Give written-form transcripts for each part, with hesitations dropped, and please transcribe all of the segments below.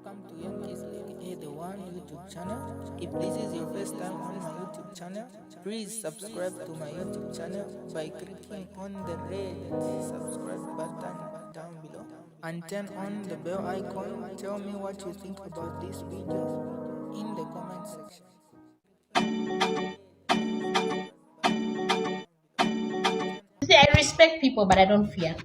welcome to Young Kizzy, the one YouTube channel. If this is your first time on my YouTube channel, please subscribe to my YouTube channel by clicking on the red subscribe button down below and turn on the bell icon. Tell me what you think about this video in the comment section. See, I respect people, but I don't fear.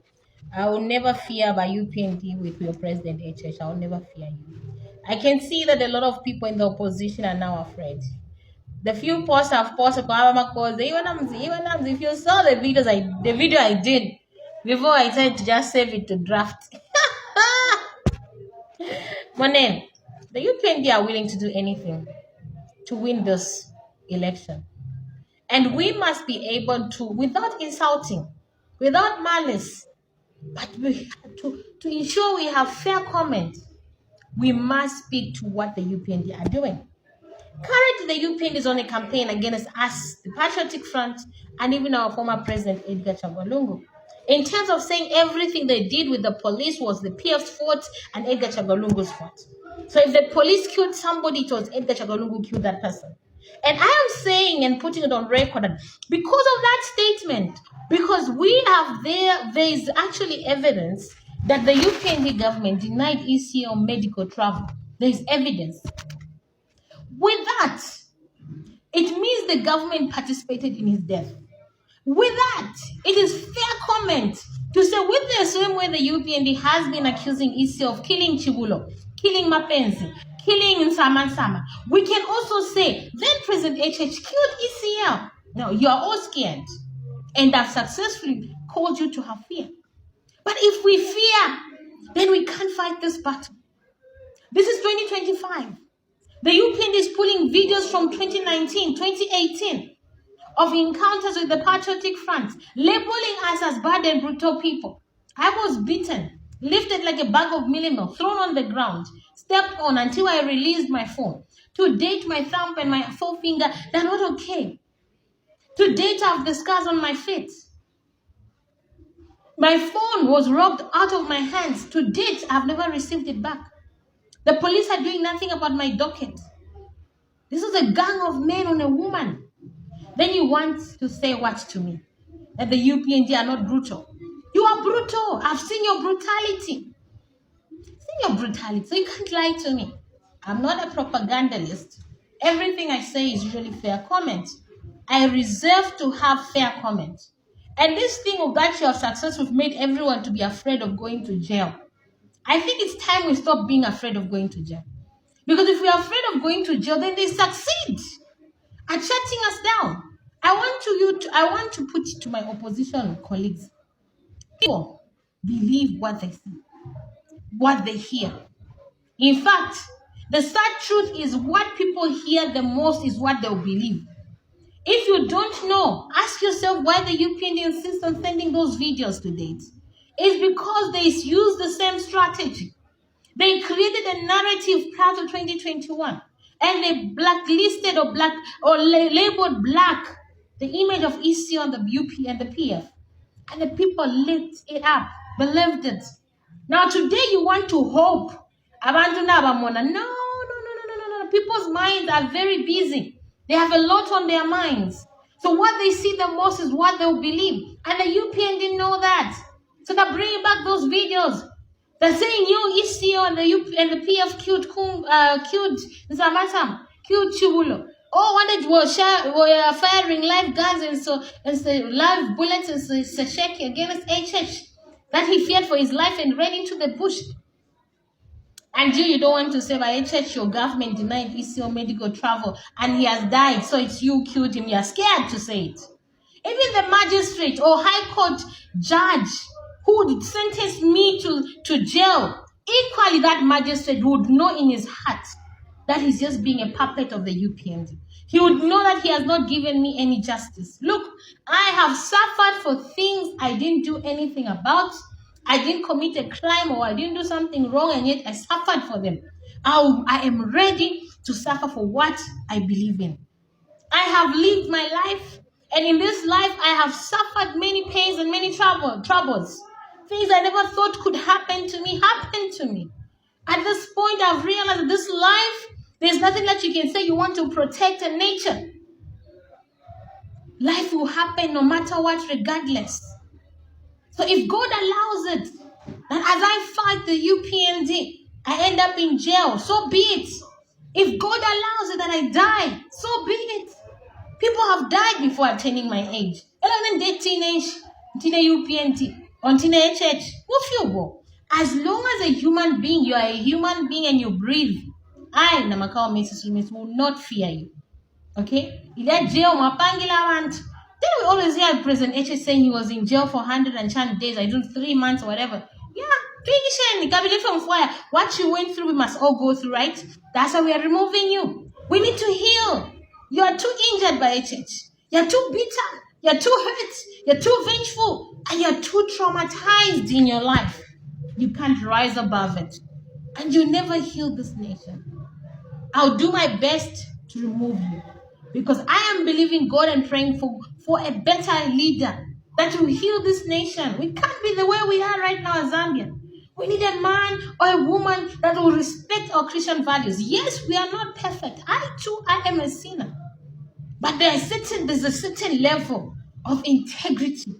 I will never fear by UPND with your president HH. I will never fear you. I can see that a lot of people in the opposition are now afraid. The few posts I've posted, even if you saw the video I did before I tried to just save it to draft. Monen, the UPND are willing to do anything to win this election. And we must be able to, without insulting, without malice, but to ensure we have fair comment, we must speak to what the UPND are doing. Currently, the UPND is on a campaign against us, the Patriotic Front, and even our former president, Edgar Chagwa, in terms of saying everything they did with the police was the PF's fault and Edgar Chagwa fault. So if the police killed somebody, it was Edgar Chagwa who killed that person. And I am saying and putting it on record that because of that statement, because we have there is actually evidence that the UPND government denied ECO medical travel. There is evidence. With that, it means the government participated in his death. With that, it is fair comment to say with the same way the UPND has been accusing ECO of killing Chibulo, killing Mapenzi, killing Nsama, we can also say then President HH killed ECL. No, you are all scared and have successfully called you to have fear. But if we fear, then we can't fight this battle. This is 2025. The UPND is pulling videos from 2019, 2018 of encounters with the Patriotic Front, labeling us as bad and brutal people. I was beaten, lifted like a bag of millimil, thrown on the ground, stepped on until I released my phone. To date, my thumb and my forefinger, they're not okay. To date, I have the scars on my feet. My phone was robbed out of my hands. To date, I've never received it back. The police are doing nothing about my docket. This is a gang of men on a woman. Then you want to say what to me? That the UPND are not brutal. You are brutal. I've seen your brutality. So you can't lie to me. I'm not a propagandalist. Everything I say is usually fair comment. I reserve to have fair comment. And this thing of that you have success have made everyone to be afraid of going to jail. I think it's time we stop being afraid of going to jail. Because if we are afraid of going to jail, then they succeed at shutting us down. I want to put it to my opposition colleagues. People believe what they see, what they hear. In fact, the sad truth is what people hear the most is what they'll believe. If you don't know, ask yourself why the UPND insists on sending those videos to date. It's because they use the same strategy. They created a narrative prior to 2021, and they blacklisted or labeled black the image of EC on the UP and the PF, and the people lit it up, believed it. Now today you want to hope. No. People's minds are very busy. They have a lot on their minds. So what they see the most is what they'll believe, and the UPN didn't know that. So they're bringing back those videos. They're saying you ECO and the PF killed Nzamatam, killed Chibulo. Were firing live guns and live bullets and Sesheki against HH that he feared for his life and ran into the bush. And you don't want to say by HH your government denied ECO medical travel and he has died, so it's you killed him. You're scared to say it. Even the magistrate or high court judge who sentenced me to jail, equally that magistrate would know in his heart that he's just being a puppet of the UPND. He would know that he has not given me any justice. Look, I have suffered for things I didn't do anything about. I didn't commit a crime or I didn't do something wrong, and yet I suffered for them. I am ready to suffer for what I believe in. I have lived my life, and in this life I have suffered many pains and many troubles. Things I never thought could happen to me happened to me. At this point, I've realized that this life, there's nothing that you can say you want to protect in nature. Life will happen no matter what, regardless. So if God allows it, that as I fight the UPND, I end up in jail, so be it. If God allows it that I die, so be it. People have died before attaining my age. Even they teenage UPND, on teenage age, as long as a human being, you are a human being and you breathe, I, Namakao Mrs. Smith, will not fear you. Okay? Ile jail mapangila want. Then we always hear President H saying he was in jail for 100 and chan days, I don't 3 months or whatever. Yeah, what you went through, we must all go through, right? That's why we are removing you. We need to heal. You are too injured by HH. You're too bitter. You're too hurt. You're too vengeful. And you're too traumatized in your life. You can't rise above it. And you never heal this nation. I'll do my best to remove you. Because I am believing God and praying for a better leader that will heal this nation. We can't be the way we are right now as Zambia. We need a man or a woman that will respect our Christian values. Yes, we are not perfect. I am a sinner. But there's a certain level of integrity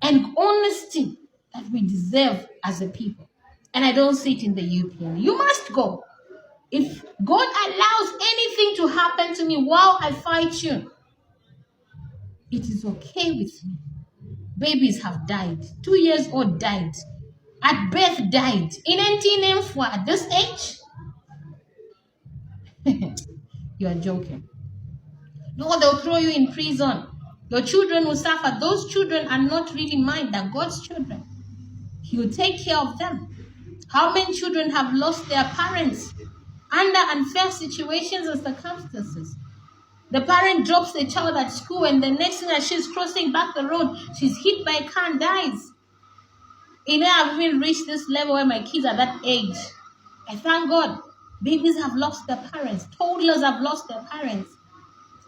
and honesty that we deserve as a people. And I don't see it in the UPN. You must go. If God allows anything to happen to me while I fight you, it is okay with me. Babies have died. 2 years old died. At birth died. In any name for at this age? You are joking. No, they'll throw you in prison. Your children will suffer. Those children are not really mine. They're God's children. He will take care of them. How many children have lost their parents under unfair situations and circumstances? The parent drops the child at school, and the next thing that she's crossing back the road, she's hit by a car and dies. I've even reached this level where my kids are that age. I thank God. Babies have lost their parents. Toddlers have lost their parents.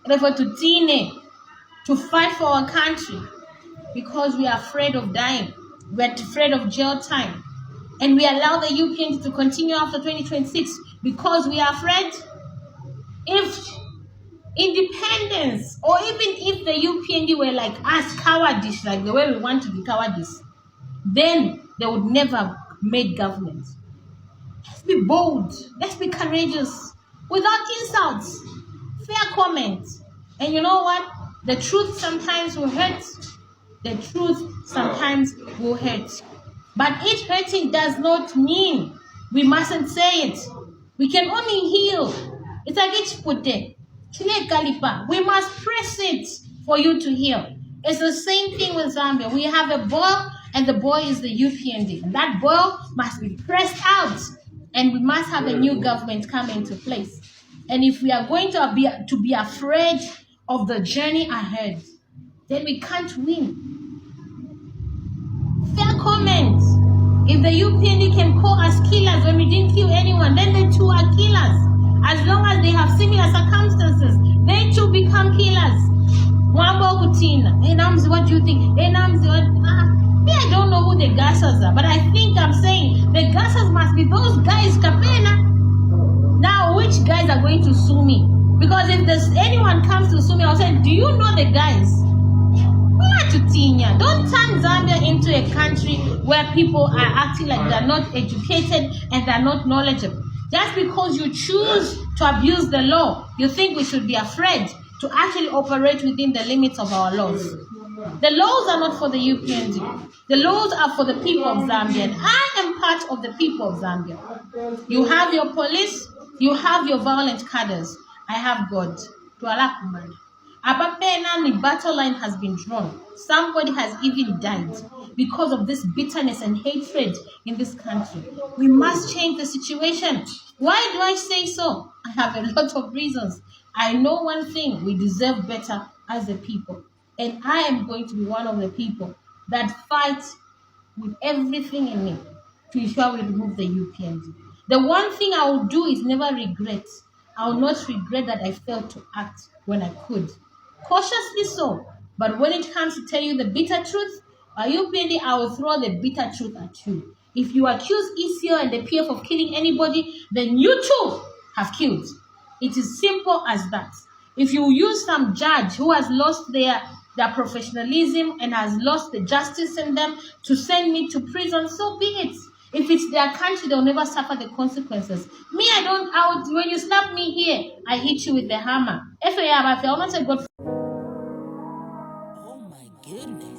Therefore, to fight for our country, because we are afraid of dying. We're afraid of jail time. And we allow the UPND to continue after 2026 because we are afraid. If independence, or even if the UPND were like us, cowardice, like the way we want to be cowardice, then they would never have made government. Let's be bold. Let's be courageous. Without insults. Fair comment. And you know what? The truth sometimes will hurt. The truth sometimes will hurt. But it hurting does not mean we mustn't say it. We can only heal. It's like it's put there. We must press it for you to heal. It's the same thing with Zambia. We have a boil, and the boil is the UPND. And that boil must be pressed out. And we must have a new government come into place. And if we are going to be afraid of the journey ahead, then we can't win. Fair comment. If the UPND can call us killers when we didn't kill anyone, then they too are killers. As long as they have similar circumstances, they too become killers. Wambo Kutina. What do you think? Me, I don't know who the gassers are, but I think I'm saying the gassers must be those guys, Kapena. Now, which guys are going to sue me? Because if there's anyone comes to sue me, I'll say, do you know the guys? Don't turn Zambia into a country where people are acting like they're not educated and they're not knowledgeable. Just because you choose to abuse the law, you think we should be afraid to actually operate within the limits of our laws. The laws are not for the UPND. The laws are for the people of Zambia. And I am part of the people of Zambia. You have your police, you have your violent cadres. I have God. The battle line has been drawn. Somebody has even died because of this bitterness and hatred in this country. We must change the situation. Why do I say so? I have a lot of reasons. I know one thing: we deserve better as a people. And I am going to be one of the people that fight with everything in me to ensure we remove the UPND. The one thing I will do is never regret. I will not regret that I failed to act when I could. Cautiously so. But when it comes to tell you the bitter truth, UPND, I will throw the bitter truth at you. If you accuse ECO and the PF of killing anybody, then you too have killed. It is simple as that. If you use some judge who has lost their professionalism and has lost the justice in them to send me to prison, so be it. If it's their country, they'll never suffer the consequences. Me, I don't out. When you slap me here, I hit you with the hammer. If I have, I will not say God. Oh my goodness.